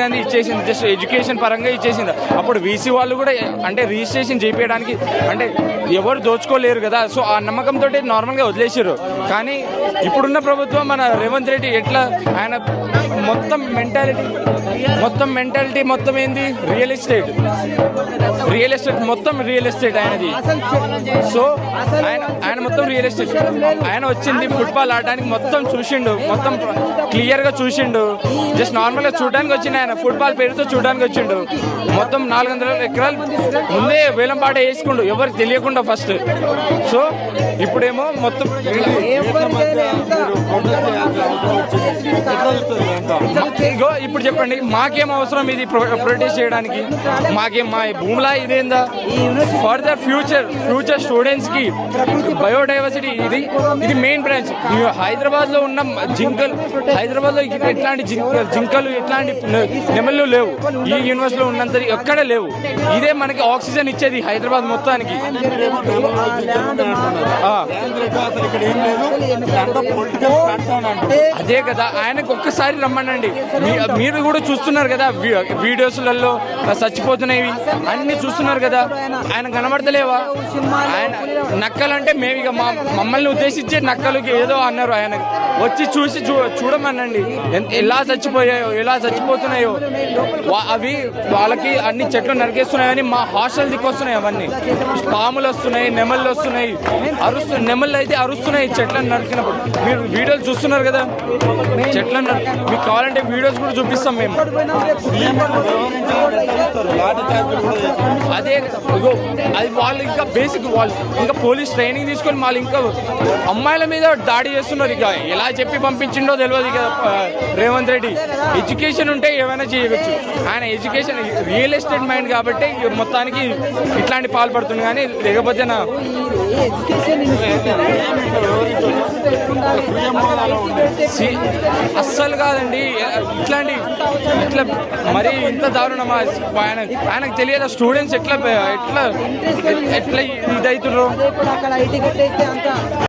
అనేది ఇచ్చేసింది, just education పరంగా ఇచ్చేసింది. అప్పుడు వీసీ వాళ్ళు కూడా అంటే రిజిస్ట్రేషన్ చేయించడానికి అంటే ఎవరు దోచుకోలేరు కదా, సో ఆ నమ్మకంతో నార్మల్గా వదిలేసారు. కానీ ఇప్పుడున్న ప్రభుత్వం మన రేవంత్ రెడ్డి ఎట్లా ఆయన మొత్తం మెంటాలిటీ మొత్తం ఏంది రియల్ ఎస్టేట్ మొత్తం రియల్ ఎస్టేట్ ఆయనది. సో ఆయన మొత్తం రియల్ ఎస్టేట్. ఆయన వచ్చింది ఫుట్బాల్ ఆడడానికి, మొత్తం చూసిండు, మొత్తం క్లియర్గా చూసిండు. జస్ట్ నార్మల్గా చూడడానికి వచ్చిండు, ఆయన ఫుట్బాల్ పేరుతో చూడడానికి వచ్చిండు. మొత్తం 400 ఎకరాలు ముందే వేలంపాట వేసుకుండు ఎవరికి తెలియకుండా ఫస్ట్. సో ఇప్పుడేమో మొత్తం ఇప్పుడు చెప్పండి, మాకేం అవసరం ఇది ప్రొటెస్ట్ చేయడానికి? మాకేం మా భూమిలా ఇదేందా? ఫర్దర్ ఫ్యూచర్ స్టూడెంట్స్ కి బయోడైవర్సిటీ ఇది మెయిన్ బ్రాంచ్. హైదరాబాద్ లో ఉన్న హైదరాబాద్ లో ఎట్లాంటి జింకలు ఎట్లాంటి నెమళ్ళు లేవు, ఈ యూనివర్సిటీలో ఉన్నంత ఎక్కడ లేవు. ఇదే మనకి ఆక్సిజన్ ఇచ్చేది హైదరాబాద్ మొత్తానికి. అదే కదా, ఆయనకు ఒక్కసారి రమ్మనండి. మీరు కూడా చూస్తున్నారు కదా వీడియోస్లలో చచ్చిపోతున్నాయి అన్ని చూస్తున్నారు కదా, ఆయన కనబడతలేవా? ఆయన నక్కలంటే మేము ఇక మమ్మల్ని ఉద్దేశించి నక్కలకి ఏదో అన్నారు. ఆయన వచ్చి చూసి చూడమనండి ఎలా చచ్చిపోతున్నాయో. అవి వాళ్ళకి అన్ని చెట్లు నరికేస్తున్నాయని మా హాస్టల్ దిక్కొస్తున్నాయి. అవన్నీ పాములు వస్తున్నాయి, నెమళ్ళు వస్తున్నాయి, నెమళ్ళు అయితే అరుస్తున్నాయి చెట్లను నరికినప్పుడు. మీరు వీడియోలు చూస్తున్నారు కదా చెట్లను. మీకు కావాలంటే వీడియోస్ కూడా చూపిస్తాం మేము. అదే అది వాళ్ళు ఇంకా బేసిక్, వాళ్ళు ఇంకా పోలీస్ ట్రైనింగ్ తీసుకొని వాళ్ళు ఇంకా అమ్మాయిల మీద దాడి చేస్తున్నారు. ఇక ఎలా చెప్పి పంపించిండో తెలియదు ఇక రేవంత్ రెడ్డి. ఎడ్యుకేషన్ ఉంటే ఏమైనా చేయవచ్చు. ఆయన ఎడ్యుకేషన్ రియల్ ఎస్టేట్ మైండ్ కాబట్టి మొత్తానికి ఇట్లాంటి పాల్పడుతుంది. కానీ లేకపోతే అస్సలు కాదండి. ఇట్లా మరి ఇంత దారుణమా? ఆయనకు తెలియదా స్టూడెంట్స్ ఎట్లా ఇదవుతున్నారు?